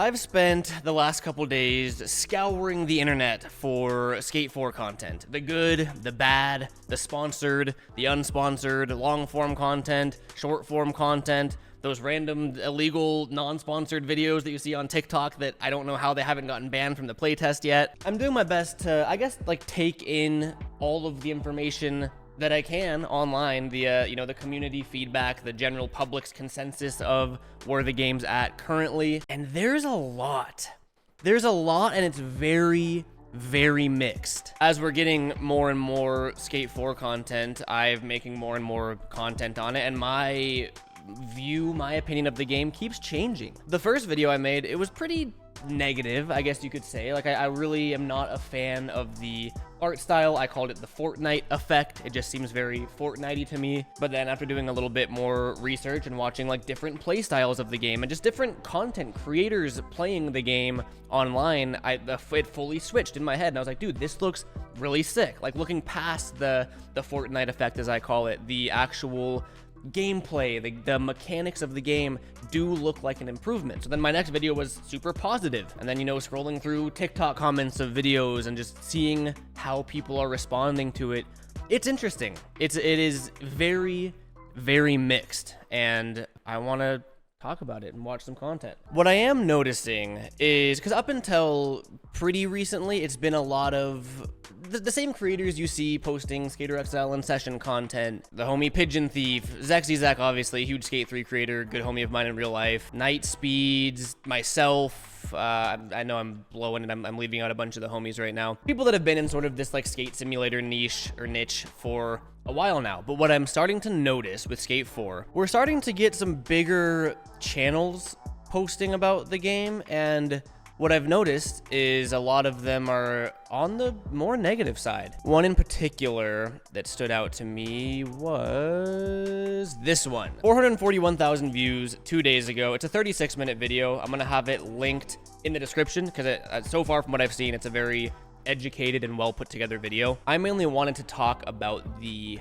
I've spent the last couple days scouring the internet for Skate 4 content. The good, the bad, the sponsored, the unsponsored, long-form content, short-form content, those random illegal non-sponsored videos that you see on TikTok that I don't know how they haven't gotten banned from the playtest yet. I'm doing my best to, I guess, like take in all of the information that I can online via, the community feedback, the general public's consensus of where the game's at currently. And there's a lot. And it's very, very mixed. As we're getting more and more Skate 4 content, I'm making more and more content on it, and my opinion of the game keeps changing. The first video I made, it was pretty negative, I guess you could say. Like, I really am not a fan of the art style. I called it the Fortnite effect. It just seems very Fortnite-y to me. But then after doing a little bit more research and watching like different play styles of the game and just different content creators playing the game online, it fully switched in my head, and I was like, dude, this looks really sick. Like, looking past the Fortnite effect, as I call it, the actual gameplay, the mechanics of the game do look like an improvement. So then my next video was super positive, and then scrolling through TikTok comments of videos and just seeing how people are responding to it, it's interesting. It is very, very mixed, and I want to talk about it and watch some content. What I am noticing is, because up until pretty recently, it's been a lot of the same creators you see posting Skater XL and session content. The homie Pigeon Thief, Zach, obviously, huge Skate 3 creator, good homie of mine in real life, Night Speeds, myself, I know I'm blowing it, I'm leaving out a bunch of the homies right now. People that have been in sort of this like skate simulator niche for a while now. But what I'm starting to notice with Skate 4, we're starting to get some bigger channels posting about the game, and what I've noticed is a lot of them are on the more negative side. One in particular that stood out to me was this one. 441,000 views 2 days ago. It's a 36-minute video. I'm gonna have it linked in the description because so far from what I've seen, it's a very educated and well put together video. I mainly wanted to talk about the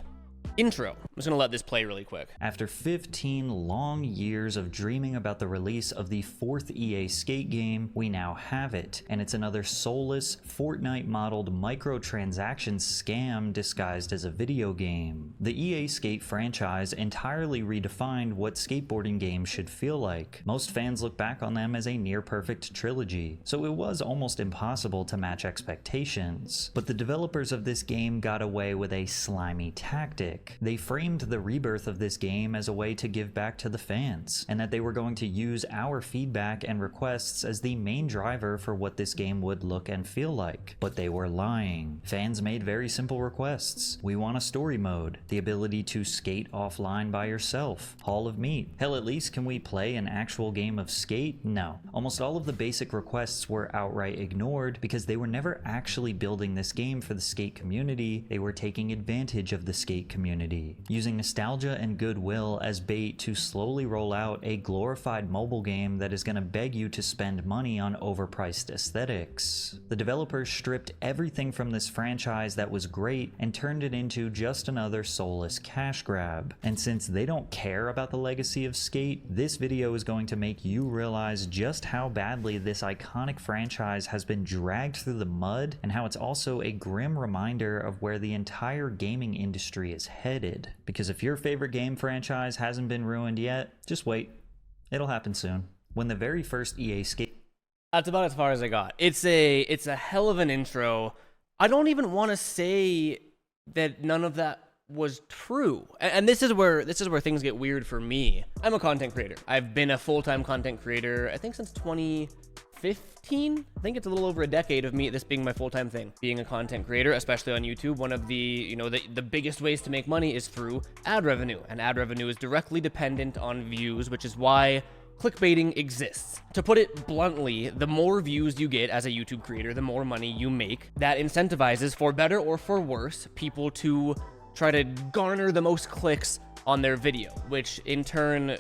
intro. I'm just gonna let this play really quick. After 15 long years of dreaming about the release of the fourth EA Skate game, we now have it, and it's another soulless, Fortnite-modeled microtransaction scam disguised as a video game. The EA Skate franchise entirely redefined what skateboarding games should feel like. Most fans look back on them as a near-perfect trilogy, so it was almost impossible to match expectations. But the developers of this game got away with a slimy tactic. They framed the rebirth of this game as a way to give back to the fans, and that they were going to use our feedback and requests as the main driver for what this game would look and feel like. But they were lying. Fans made very simple requests. We want a story mode, the ability to skate offline by yourself, Hall of Meat. Hell, at least can we play an actual game of Skate? No. Almost all of the basic requests were outright ignored because they were never actually building this game for the Skate community. They were taking advantage of the Skate community, using nostalgia and goodwill as bait to slowly roll out a glorified mobile game that is going to beg you to spend money on overpriced aesthetics. The developers stripped everything from this franchise that was great and turned it into just another soulless cash grab. And since they don't care about the legacy of Skate, this video is going to make you realize just how badly this iconic franchise has been dragged through the mud, and how it's also a grim reminder of where the entire gaming industry is headed. Because if your favorite game franchise hasn't been ruined yet, just wait. It'll happen soon. When the very first EA Skate... That's about as far as I got. It's a hell of an intro. I don't even want to say that none of that was true. And this is where things get weird for me. I'm a content creator. I've been a full-time content creator, I think since 2015. I think it's a little over a decade of me, this being my full-time thing. Being a content creator, especially on YouTube, one of the, the biggest ways to make money is through ad revenue. And ad revenue is directly dependent on views, which is why clickbaiting exists. To put it bluntly, the more views you get as a YouTube creator, the more money you make. That incentivizes, for better or for worse, people to try to garner the most clicks on their video, which in turn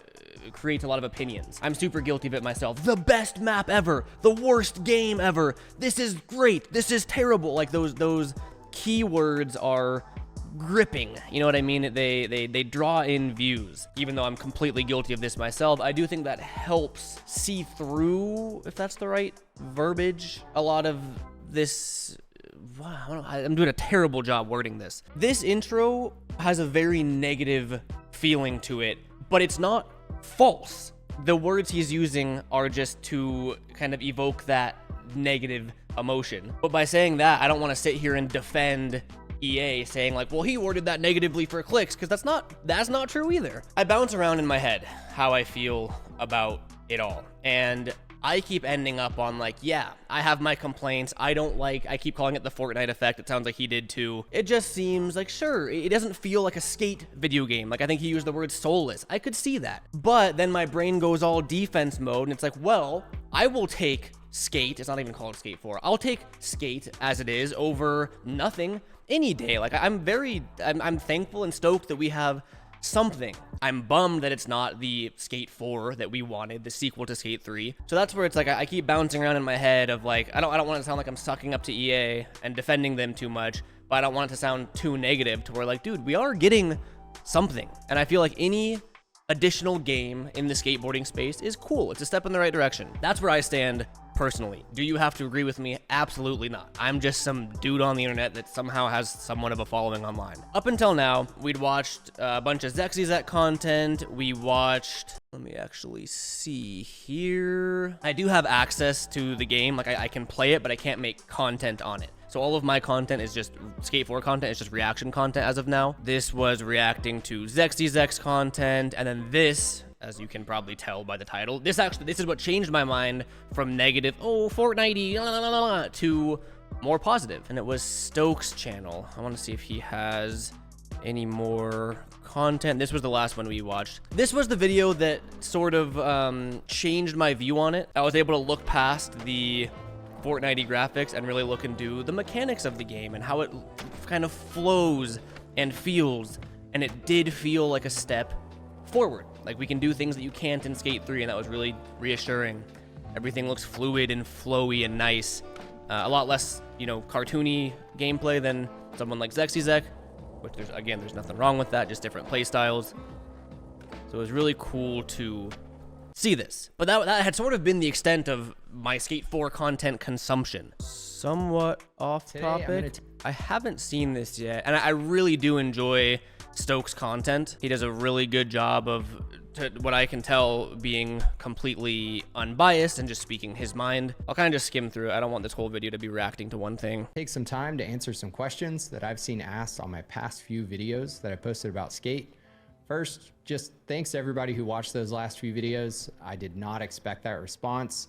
creates a lot of opinions. I'm super guilty of it myself. The best map ever, the worst game ever, this is great, this is terrible. Like those keywords are gripping. You know what I mean? They draw in views. Even though I'm completely guilty of this myself, I do think that helps see through, if that's the right verbiage, a lot of this. Wow, I'm doing a terrible job wording this. This intro has a very negative feeling to it, but it's not false. The words he's using are just to kind of evoke that negative emotion. But by saying that, I don't want to sit here and defend EA saying like, well, he worded that negatively for clicks, because that's not true either. I bounce around in my head how I feel about it all, and I keep ending up on like, yeah, I have my complaints. I keep calling it the Fortnite effect. It sounds like he did too. It just seems like, sure, it doesn't feel like a skate video game. Like, I think he used the word soulless. I could see that. But then my brain goes all defense mode, and it's like, well, I will take skate. It's not even called Skate 4. I'll take skate as it is over nothing any day. Like, I'm thankful and stoked that we have something. I'm bummed that it's not the Skate 4 that we wanted, the sequel to Skate 3. So that's where it's like I keep bouncing around in my head of like, I don't want to sound like I'm sucking up to EA and defending them too much, but I don't want it to sound too negative to where like, dude, we are getting something. And I feel like any additional game in the skateboarding space is cool. It's a step in the right direction. That's where I stand personally. Do you have to agree with me? Absolutely not. I'm just some dude on the internet that somehow has somewhat of a following online. Up until now, we'd watched a bunch of ZexyZek content. We watched, let me actually see here. I do have access to the game. Like I can play it, but I can't make content on it. So all of my content is just Skate 4 content. It's just reaction content as of now. This was reacting to ZexyZek's content. And then this, as you can probably tell by the title, this is what changed my mind from negative, oh, Fortnite, to more positive. And it was Stokes' channel. I want to see if he has any more content. This was the last one we watched. This was the video that sort of changed my view on it. I was able to look past the Fortnite graphics and really look into the mechanics of the game and how it kind of flows and feels. And it did feel like a step forward. Like, we can do things that you can't in Skate 3, and that was really reassuring. Everything looks fluid and flowy and nice. A lot less, cartoony gameplay than someone like ZexyZek, which there's nothing wrong with that, just different play styles. So it was really cool to see this. But that had sort of been the extent of my Skate 4 content consumption. Somewhat off topic. I haven't seen this yet, and I really do enjoy Stokes' content. He does a really good job of, to what I can tell, being completely unbiased and just speaking his mind. I'll kind of just skim through it. I don't want this whole video to be reacting to one thing. Take some time to answer some questions that I've seen asked on my past few videos that I posted about Skate. First, just thanks to everybody who watched those last few videos. I did not expect that response.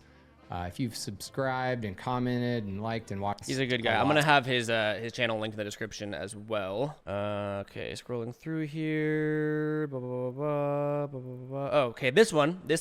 If you've subscribed and commented and liked and watched, he's a good guy. I'm gonna have his channel linked in the description as well. Okay, scrolling through here. Oh, okay, this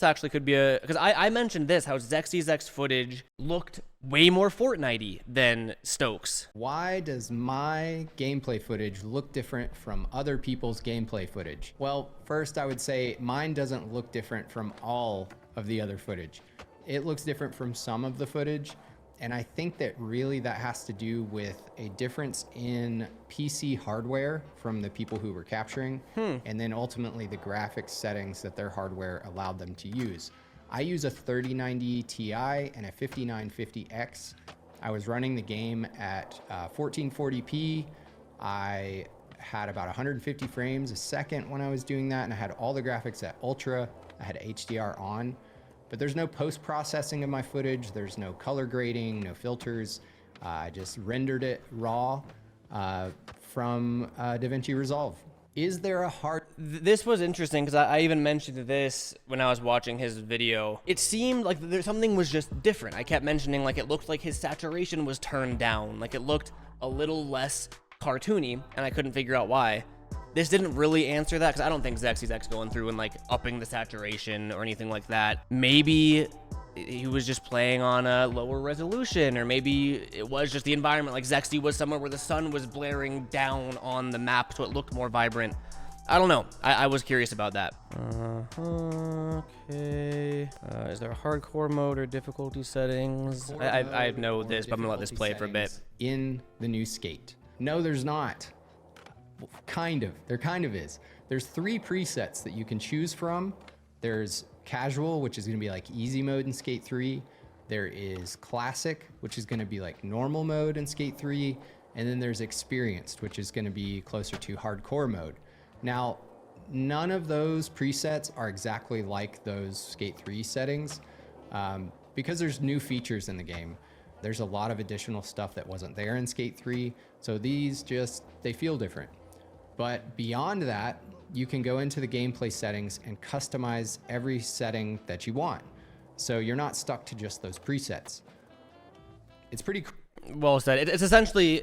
actually could be because I mentioned this, how ZexyZek's footage looked way more Fortnite-y than Stokes. Why does my gameplay footage look different from other people's gameplay footage? Well, first I would say mine doesn't look different from all of the other footage. It looks different from some of the footage, and I think that really that has to do with a difference in PC hardware from the people who were capturing, and then ultimately the graphics settings that their hardware allowed them to use. I use a 3090 Ti and a 5950X. I was running the game at 1440p. I had about 150 frames a second when I was doing that, and I had all the graphics at ultra. I had HDR on. But there's no post-processing of my footage. There's no color grading, no filters. I just rendered it raw from DaVinci Resolve. Is there a hard... This was interesting because I even mentioned this when I was watching his video. It seemed like something was just different. I kept mentioning like it looked like his saturation was turned down. Like it looked a little less cartoony, and I couldn't figure out why. This didn't really answer that because I don't think ZexyZek's going through and like upping the saturation or anything like that. Maybe he was just playing on a lower resolution, or maybe it was just the environment. Like Zexy was somewhere where the sun was blaring down on the map, so it looked more vibrant. I don't know. I was curious about that. Okay. Is there a hardcore mode or difficulty settings? I know this, but I'm gonna let this play for a bit. In the new Skate. No, there's not. There kind of is. There's 3 presets that you can choose from. There's casual, which is going to be like easy mode in Skate 3. There is classic, which is going to be like normal mode in Skate 3. And then there's experienced, which is going to be closer to hardcore mode. Now, none of those presets are exactly like those Skate 3 settings because there's new features in the game. There's a lot of additional stuff that wasn't there in Skate 3. So these they feel different. But beyond that, you can go into the gameplay settings and customize every setting that you want. So you're not stuck to just those presets. It's pretty well said. It's essentially,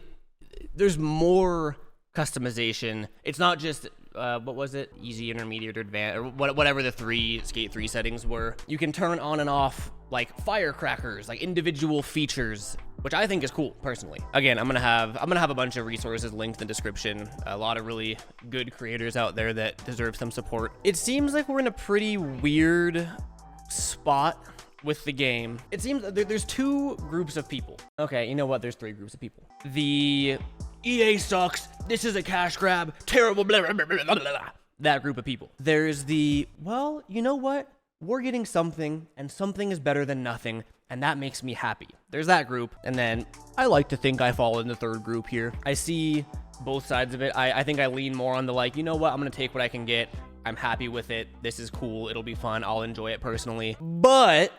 there's more customization. It's not just, what was it? Easy, intermediate, or advanced, or whatever the 3 Skate 3 settings were. You can turn on and off like firecrackers, like individual features, which I think is cool personally. Again, I'm gonna have a bunch of resources linked in the description. A lot of really good creators out there that deserve some support. It seems like we're in a pretty weird spot with the game. It seems there's 2 groups of people. Okay, you know what? There's 3 groups of people. The EA sucks, this is a cash grab, terrible, blah, blah, blah, blah, blah. That group of people. There's the, well, you know what? We're getting something, and something is better than nothing, and that makes me happy. There's that group, and then I like to think I fall in the 3rd group here. I see both sides of it. I think I lean more on the like, you know what? I'm gonna take what I can get. I'm happy with it. This is cool. It'll be fun. I'll enjoy it personally. But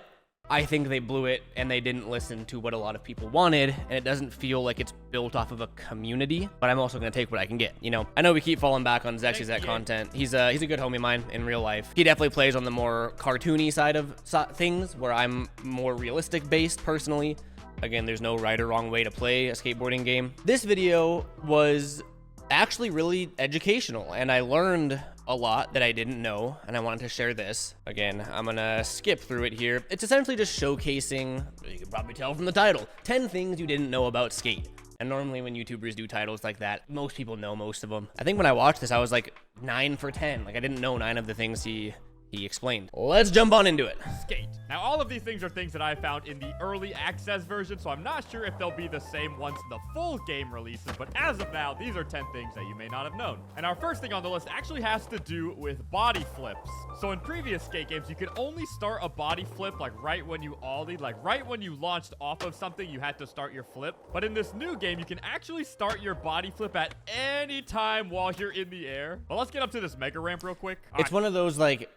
I think they blew it and they didn't listen to what a lot of people wanted, and it doesn't feel like it's built off of a community, but I'm also going to take what I can get, you know? I know we keep falling back on Zexy's content. He's a good homie of mine in real life. He definitely plays on the more cartoony side of things, where I'm more realistic based personally. Again, there's no right or wrong way to play a skateboarding game. This video was actually really educational, and I learned a lot that I didn't know, and I wanted to share this. Again, I'm gonna skip through it here. It's essentially just showcasing, you can probably tell from the title, 10 things you didn't know about skate. And normally when YouTubers do titles like that, most people know most of them. I think when I watched this, I was like 9 for 10. Like I didn't know 9 of the things he explained. Let's jump on into it. Skate. Now, all of these things are things that I found in the early access version, so I'm not sure if they'll be the same once the full game releases, but as of now, these are 10 things that you may not have known. And our first thing on the list actually has to do with body flips. So in previous skate games, you could only start a body flip like right when you ollied, like right when you launched off of something, you had to start your flip. But in this new game, you can actually start your body flip at any time while you're in the air. But let's get up to this mega ramp real quick. It's one of those like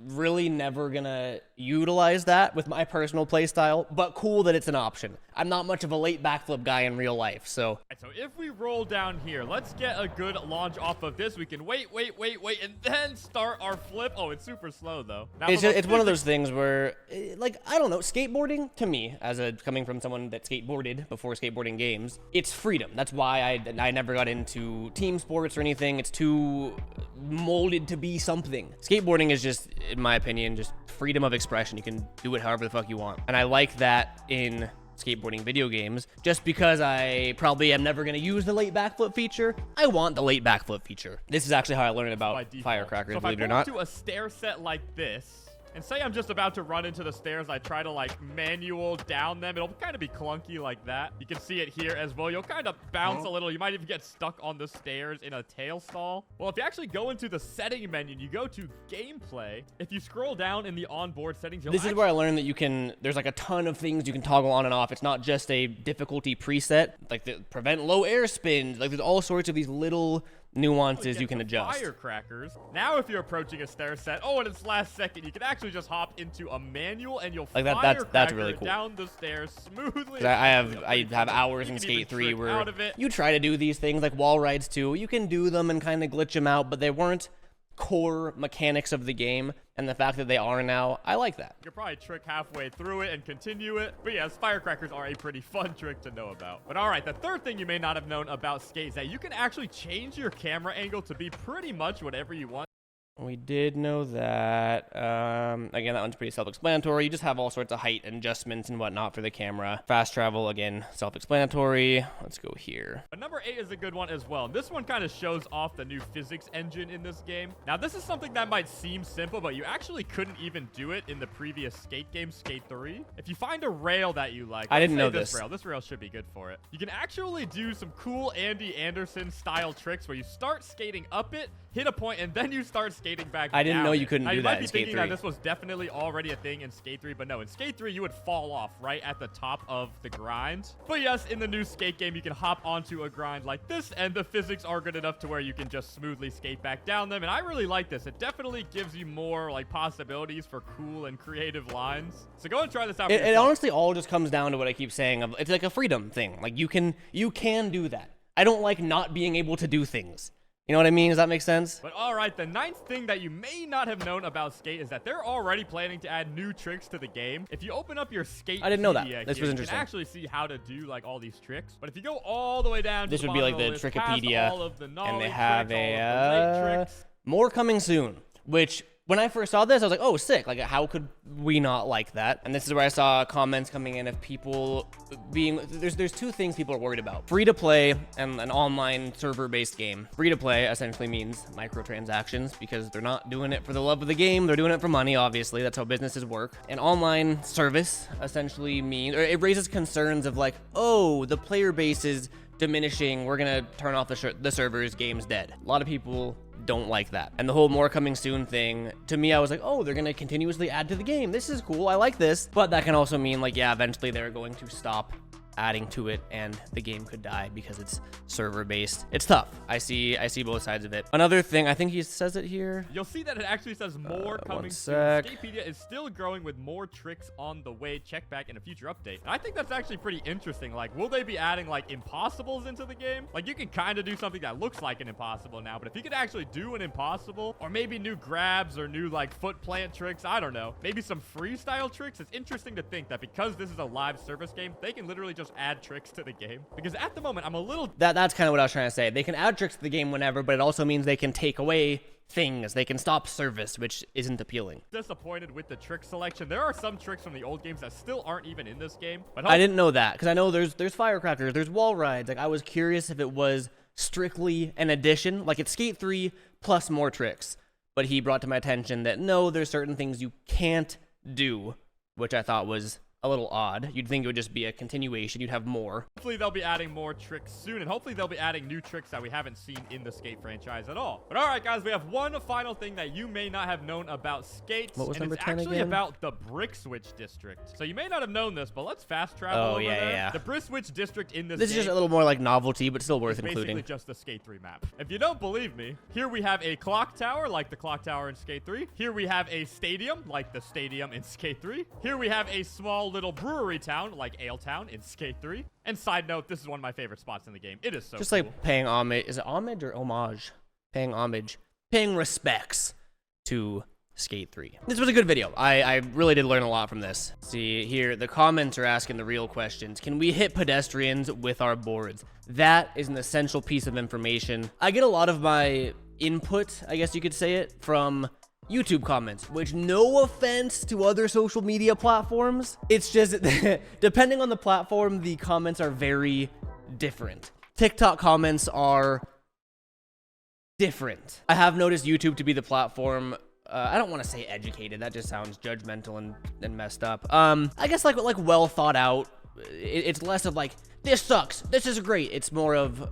really never gonna utilize that with my personal play style, but cool that it's an option. I'm not much of a late backflip guy in real life, so. So if we roll down here, let's get a good launch off of this. We can wait, and then start our flip. Oh, it's super slow though. Now, it's one of those things where, like, I don't know, skateboarding to me, coming from someone that skateboarded before skateboarding games, it's freedom. That's why I never got into team sports or anything. It's too molded to be something. Skateboarding is just, in my opinion, just freedom of expression. You can do it however the fuck you want. And I like that in skateboarding video games. Just because I probably am never going to use the late backflip feature, I want the late backflip feature. This is actually how I learned about firecrackers, so believe it or not. If I pull up to a stair set like this, and say I'm just about to run into the stairs, I try to like manual down them. It'll kind of be clunky like that. You can see it here as well. You'll kind of bounce a little. You might even get stuck on the stairs in a tail stall. Well, if you actually go into the setting menu and you go to gameplay, if you scroll down in the onboard settings, this is where I learned that there's like a ton of things you can toggle on and off. It's not just a difficulty preset, like prevent low air spins. Like there's all sorts of these little nuances you can adjust. Firecrackers. Now if you're approaching a stair set, and it's last second, you can actually just hop into a manual and you'll like that's really cool. Down the stairs smoothly. I have hours in Skate 3 where you try to do these things like wall rides too. You can do them and kind of glitch them out, but they weren't core mechanics of the game, and the fact that they are now, I like that. You could probably trick halfway through it and continue it, but yes, firecrackers are a pretty fun trick to know about. But all right, the third thing you may not have known about Skate is that you can actually change your camera angle to be pretty much whatever you want. We did know that. Again, that one's pretty self-explanatory. You just have all sorts of height adjustments and whatnot for the camera. Fast travel, again, self-explanatory. Let's go here. But number 8 is a good one as well. This one kind of shows off the new physics engine in this game. Now, this is something that might seem simple, but you actually couldn't even do it in the previous skate game, Skate 3. If you find a rail that you like, I didn't know this rail should be good for it. You can actually do some cool Andy Anderson style tricks where you start skating up it, hit a point, and then you start skating back I didn't down know you it. couldn't now, do you that might in be Skate thinking 3. that this was definitely already a thing in Skate 3, but no, in Skate 3, you would fall off right at the top of the grind. But yes, in the new skate game, you can hop onto a grind like this, and the physics are good enough to where you can just smoothly skate back down them, and I really like this. It definitely gives you more like possibilities for cool and creative lines. So go and try this out for It yourself. honestly all just comes down to what I keep saying. It's like a freedom thing. Like you can do that. I don't like not being able to do things. You know what I mean? Does that make sense? But all right, the 9th thing that you may not have known about Skate is that they're already planning to add new tricks to the game. If you open up your Skate, I didn't know that. Pedia This here, was you interesting. can actually see how to do like all these tricks. But if you go all the way down, to This the would be bottom like of the list, past Trickopedia, all of the and knowledge they have tricks, all of the late tricks. more coming soon. Which when I first saw this, I was like, oh, sick. Like, how could we not like that? And this is where I saw comments coming in of people being, there's two things people are worried about. Free to play and an online server-based game. Free to play essentially means microtransactions because they're not doing it for the love of the game. They're doing it for money, obviously. That's how businesses work. An online service essentially means, or it raises concerns of like, oh, the player base is diminishing. We're going to turn off the servers. Game's dead. A lot of people don't like that. And the whole more coming soon thing, to me, I was like, oh, they're going to continuously add to the game. This is cool. I like this. But that can also mean like, yeah, eventually they're going to stop adding to it and the game could die because it's server based. It's tough. I see both sides of it. Another thing, I think he says it here. You'll see that it actually says more coming soon. sec. Skatepedia is still growing with more tricks on the way. Check back in a future update. And I think that's actually pretty interesting. Like, will they be adding like impossibles into the game? Like, you can kind of do something that looks like an impossible now, but if you could actually do an impossible, or maybe new grabs or new like foot plant tricks, I don't know, maybe some freestyle tricks, it's interesting to think that because this is a live service game, they can literally just add tricks to the game. Because at the moment, I'm a little That's kind of what I was trying to say. They can add tricks to the game whenever, but it also means they can take away things. They can stop service, which isn't appealing. disappointed with the trick selection. There are some tricks from the old games that still aren't even in this game. But I didn't know that because I know there's firecrackers, there's wall rides. Like I was curious if it was strictly an addition, like it's Skate 3 plus more tricks. But he brought to my attention that no, there's certain things you can't do, which I thought was a little odd. You'd think it would just be a continuation. You'd have more. hopefully they'll be adding more tricks soon, and hopefully they'll be adding new tricks that we haven't seen in the Skate franchise at all. But all right, guys, we have one final thing that you may not have known about Skate. What was and number it's 10 actually again? about the Brick Switch District. So you may not have known this, but let's fast travel Oh, over yeah, there. yeah. The Brick Switch District in this This is game just a little more like novelty, but still worth is basically including. just the Skate 3 map. If you don't believe me, here we have a clock tower like the clock tower in Skate 3. Here we have a stadium like the stadium in Skate 3. Here we have a small little brewery town like Ale Town in Skate 3. And side note, this is one of my favorite spots in the game. It is so Just cool. like paying homage. Is it homage or homage? Paying homage. Paying respects to Skate 3. This was a good video. I really did learn a lot from this. See here, the comments are asking the real questions. Can we hit pedestrians with our boards? That is an essential piece of information. I get a lot of my input, I guess you could say it, from YouTube comments, which no offense to other social media platforms. It's just, depending on the platform, the comments are very different. TikTok comments are different. I have noticed YouTube to be the platform, I don't want to say educated, that just sounds judgmental and messed up. I guess like well thought out. It's less of like, this sucks, this is great. It's more of,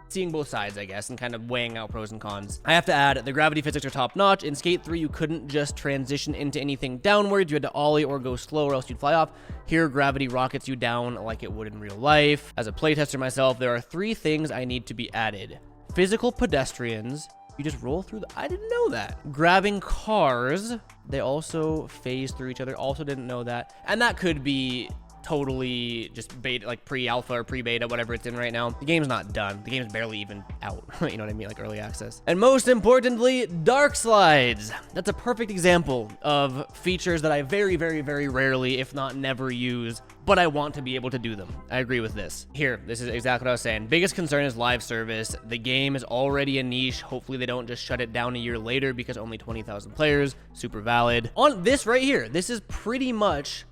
seeing both sides, I guess, and kind of weighing out pros and cons. I have to add, the gravity physics are top notch. In Skate 3, you couldn't just transition into anything downwards. You had to ollie or go slow or else you'd fly off. Here, gravity rockets you down like it would in real life. As a playtester myself, there are 3 things I need to be added. Physical pedestrians. You just roll through I didn't know that. Grabbing cars. They also phase through each other. Also didn't know that. And that could be totally just beta, like pre-alpha or pre-beta, whatever it's in right now. The game's not done. The game's barely even out. You know what I mean? Like early access. And most importantly, dark slides. That's a perfect example of features that I very, very, very rarely, if not never, use, but I want to be able to do them. I agree with this. Here, this is exactly what I was saying. Biggest concern is live service. The game is already a niche. Hopefully they don't just shut it down a year later because only 20,000 players. Super valid. On this right here, this is pretty much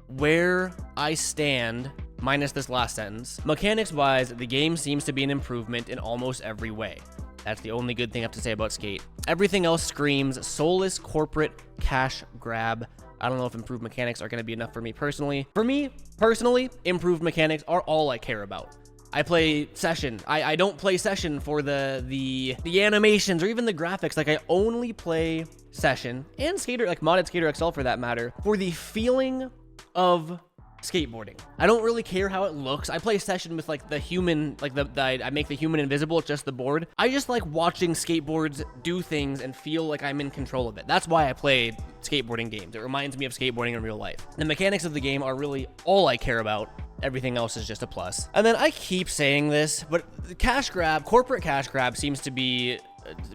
where I stand, minus this last sentence. Mechanics-wise, the game seems to be an improvement in almost every way. That's the only good thing I have to say about Skate. Everything else screams soulless corporate cash grab. I don't know if improved mechanics are going to be enough for me personally. For me, personally, improved mechanics are all I care about. I play Session. I don't play Session for the animations or even the graphics. Like, I only play Session and Skater, like modded Skater XL for that matter, for the feeling of skateboarding. I don't really care how it looks. I play Session with like the human, like I make the human invisible. It's just the board. I just like watching skateboards do things and feel like I'm in control of it. That's why I play skateboarding games. It reminds me of skateboarding in real life. The mechanics of the game are really all I care about. Everything else is just a plus. And then I keep saying this, but cash grab, corporate cash grab seems to be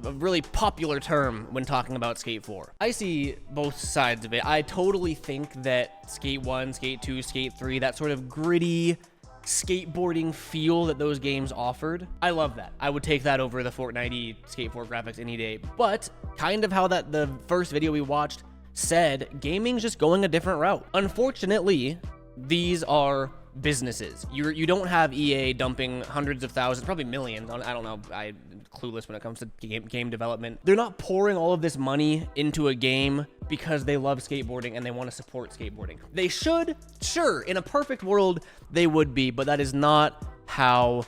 a really popular term when talking about Skate 4. I see both sides of it. I totally think that Skate 1, Skate 2, Skate 3, that sort of gritty skateboarding feel that those games offered, I love that. I would take that over the Fortnite Skate 4 graphics any day. But kind of how that the first video we watched said, gaming's just going a different route. Unfortunately, these are businesses. You don't have EA dumping hundreds of thousands, probably millions on, I don't know, I'm clueless when it comes to game development. They're not pouring all of this money into a game because they love skateboarding and they want to support skateboarding. They should, sure, in a perfect world, they would be, but that is not how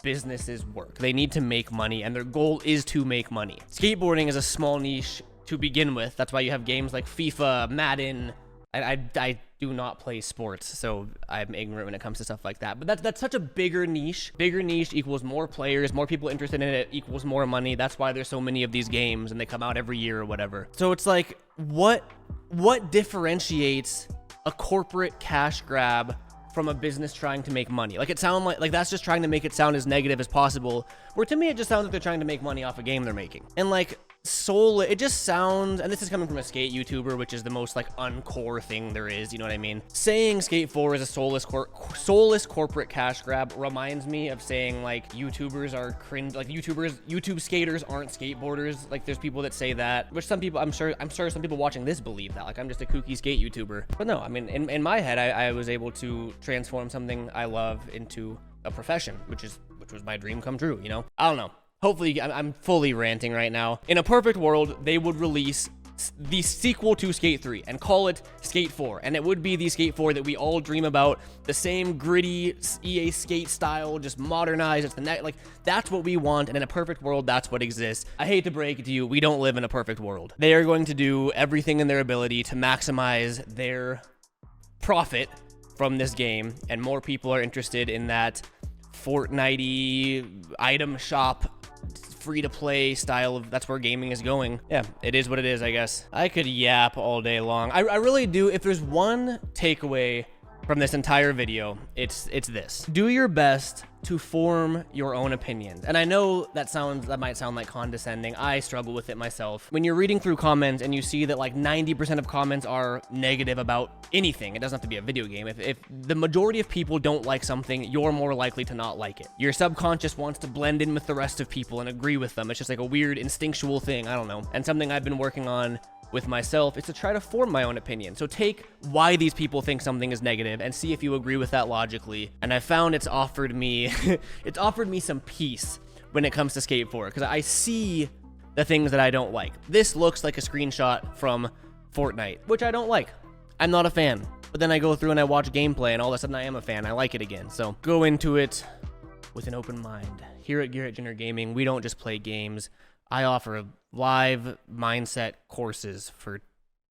businesses work. They need to make money and their goal is to make money. Skateboarding is a small niche to begin with. That's why you have games like FIFA, Madden. I do not play sports, so I'm ignorant when it comes to stuff like that. But that's such a bigger niche. Bigger niche equals more players, more people interested in it equals more money. That's why there's so many of these games and they come out every year or whatever. So it's like, what differentiates a corporate cash grab from a business trying to make money? Like, it sounds like that's just trying to make it sound as negative as possible, where to me it just sounds like they're trying to make money off a game they're making. And like, it just sounds, and this is coming from a skate YouTuber, which is the most like uncore thing there is, you know what I mean? Saying Skate 4 is a soulless corporate cash grab reminds me of saying like YouTubers are cringe, like YouTube skaters aren't skateboarders. Like, there's people that say that, which some people, I'm sure some people watching this believe that, like I'm just a kooky skate YouTuber. But no, I mean, in my head, I was able to transform something I love into a profession, which was my dream come true, you know? I don't know. Hopefully, I'm fully ranting right now. In a perfect world, they would release the sequel to Skate 3 and call it Skate 4. And it would be the Skate 4 that we all dream about. The same gritty EA skate style, just modernized. It's the next, like, that's what we want. And in a perfect world, that's what exists. I hate to break it to you, we don't live in a perfect world. They are going to do everything in their ability to maximize their profit from this game. And more people are interested in that Fortnite item shop, free-to-play style of, that's where gaming is going. Yeah, it is what it is, I guess. I could yap all day long. I really do. If there's one takeaway from this entire video, it's this. Do your best to form your own opinions. And I know that might sound like condescending. I struggle with it myself. When you're reading through comments and you see that like 90% of comments are negative about anything, it doesn't have to be a video game. If the majority of people don't like something, you're more likely to not like it. Your subconscious wants to blend in with the rest of people and agree with them. It's just like a weird instinctual thing. I don't know. And something I've been working on with myself is to try to form my own opinion. So take why these people think something is negative and see if you agree with that logically. And I found it's offered me some peace when it comes to Skate 4, because I see the things that I don't like. This looks like a screenshot from Fortnite, which I don't like. I'm not a fan. But then I go through and I watch gameplay and all of a sudden I am a fan. I like it again. So go into it with an open mind. Here at Garrett Ginner Gaming, we don't just play games. I offer live mindset courses for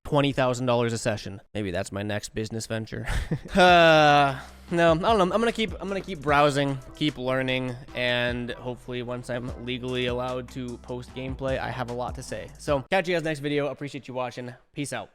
$20,000 a session. Maybe that's my next business venture. No, I don't know. I'm gonna keep browsing, keep learning, and hopefully once I'm legally allowed to post gameplay, I have a lot to say. So catch you guys next video. Appreciate you watching. Peace out.